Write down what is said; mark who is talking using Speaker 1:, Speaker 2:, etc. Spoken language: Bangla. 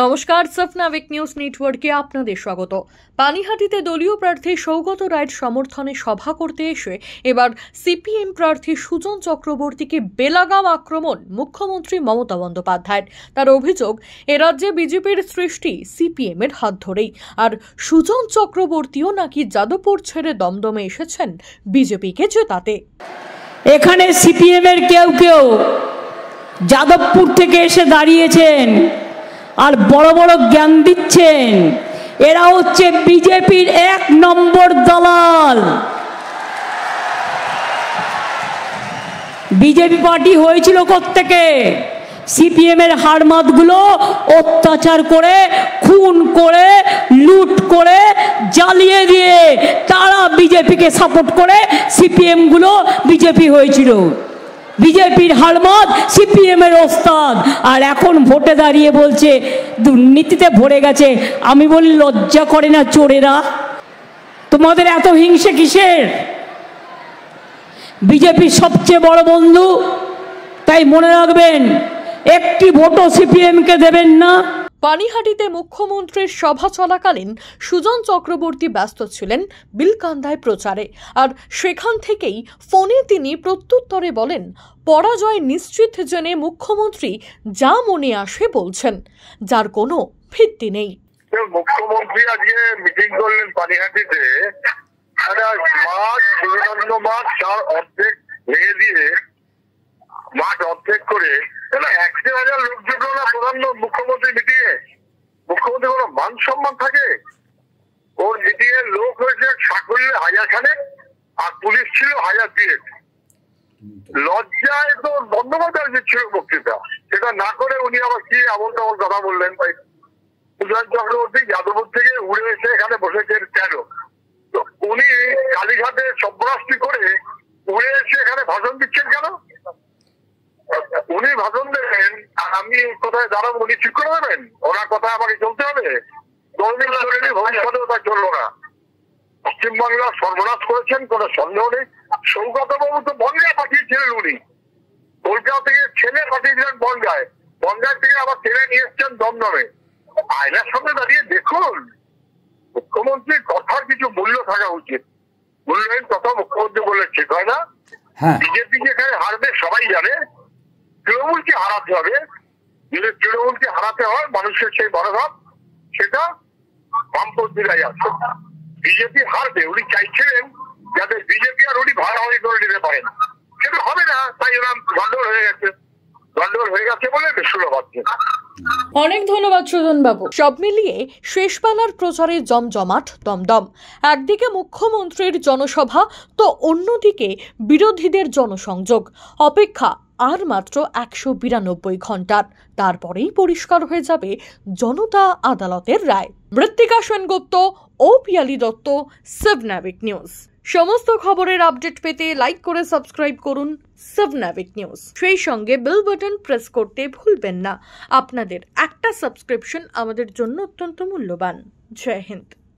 Speaker 1: নমস্কার, সফনাভিক নিউজ নেটওয়ার্কে আপনাদের স্বাগত। পানিহাটিতে দলীয় প্রার্থী সৌগত রায়ের সমর্থনে সভা করতে এসে এবার সিপিএম প্রার্থী সুজন চক্রবর্তীকে বেলাগাম আক্রমণ মুখ্যমন্ত্রী মমতা বন্দ্যোপাধ্যায়ের। তার অভিযোগ, এ রাজ্যে বিজেপির সৃষ্টি সিপিএম এর হাত ধরেই, আর সুজন চক্রবর্তীও নাকি যাদবপুর ছেড়ে দমদমে এসেছেন বিজেপিকে জেতাতে।
Speaker 2: এখানে সিপিএম এর কেউ কেউ যাদবপুর থেকে এসে দাঁড়িয়েছেন আর বড় বড় জ্ঞান দিচ্ছেন। এরা হচ্ছে বিজেপির 1 নম্বর দালাল। বিজেপি পার্টি হয়েছিল কোত্থেকে? সিপিএম এর হাড়মাতগুলো অত্যাচার করে, খুন করে, লুট করে, জ্বালিয়ে দিয়ে তারা বিজেপিকে সাপোর্ট করে সিপিএম গুলো বিজেপি হয়েছিল। বিজেপির হাড়মাত সিপিএম এর ওস্তাদ, আর এখন ভোটে দাঁড়িয়ে বলছে দুর্নীতিতে ভরে গেছে। আমি বলি, লজ্জা করে না চোরেরা? তোমাদের এত হিংসে কিসের? বিজেপির সবচেয়ে বড় বন্ধু, তাই মনে রাখবেন, একটি ভোটও সিপিএম কে দেবেন না।
Speaker 1: পানিহাটিতে মুখ্যমন্ত্রীর সভা চলাকালীন সুজন চক্রবর্তী ব্যস্ত ছিলেন বিলকান্দায় প্রচারে, আর সেখান থেকেই ফোনে তিনি প্রত্যুত্তরে বলেন, পরাজয় নিশ্চিত জেনে মুখ্যমন্ত্রী যা মনে আসে বলছেন, যার কোনো ভিত্তি নেই।
Speaker 3: মুখ্যমন্ত্রী আজকে মিটিং করলেন পানিহাটিতে, অর্ধেক ভেঙে দিয়ে মাঠ অর্ধেক করে 1,000 লোক জুটলো না প্রধান মুখ্যমন্ত্রী মিটিংয়ে। মুখ্যমন্ত্রী কোনো মান সম্মান থাকে? ওর মিটিং এর লোক হয়েছে সাকল্যে 1000 খানেক, আর পুলিশ ছিল 1002। লজ্জায় তো বন্দ্যোপাধ্যায় দিচ্ছিল বক্তৃতা, সেটা না করে উনি আবার কি এমন তেমন কথা বললেন। ভাই, সুজন চক্রবর্তী যাদবপুর থেকে উড়ে এসে এখানে বসেছেন কেন? তো উনি কালীঘাটে সব্যরাস্তি করে উড়ে এসে এখানে ভাষণ দিচ্ছেন কেন? উনি ভাষণ দেবেন আর আমি কোথায় দাঁড়াবো উনি ঠিক করে দেবেন? ওনার কথা আমাকে চলতে হবে? ভবিষ্যতেও তা চললো না। পশ্চিমবাংলা সর্বনাশ করেছেন, কোন সন্দেহ নেই। সৌগত বাবু তো বনগায় পাঠিয়েছিলেন, উনি কলকাতা থেকে ছেলে পাঠিয়েছিলেন বনগায়, বনগায় থেকে আবার ছেলে নিয়ে এসছেন দমদমে। আয়নার সামনে দাঁড়িয়ে দেখুন, মুখ্যমন্ত্রীর কথার কিছু মূল্য থাকা উচিত। মূল্যহীন কথা মুখ্যমন্ত্রী বললে ঠিক হয় না। বিজেপি যেখানে হারবে সবাই জানে, তৃণমূলকে হারাতে হবে। যদি তৃণমূলকে হারাতে হয়, মানুষের সেই মনোভাব, সেটা বামপন্থীরাই আছে। বিজেপি হারবে, উনি চাইছিলেন যাতে বিজেপি আর উনি ভাগাভাগি করে নিতে পারেন, সেটা হবে না। তাই এরা গন্ডগোল হয়ে গেছে, গন্ডগোল হয়ে গেছে বলে বেশুলো পাচ্ছে।
Speaker 1: অনেক ধন্যবাদ সুজন বাবু। সব মিলিয়ে শেষবেলার প্রচারে জমজমাট দমদম। একদিকে মুখ্যমন্ত্রীর জনসভা, তো অন্যদিকে বিরোধীদের জনসংযোগ। অপেক্ষা আর মাত্র 192 ঘন্টার, তারপরেই পরিষ্কার হয়ে যাবে জনতা আদালতের রায়। মৃত্তিকা সেনগুপ্ত ও পিয়ালি দত্ত, সফনাভিক নিউজ। সমস্ত খবরের আপডেট পেতে লাইক করে সাবস্ক্রাইব করুন সফনাভিক নিউজ। সেই সঙ্গে বেল বাটন প্রেস করতে ভুলবেন না। আপনাদের একটা সাবস্ক্রিপশন আমাদের জন্য অত্যন্ত মূল্যবান। জয় হিন্দ।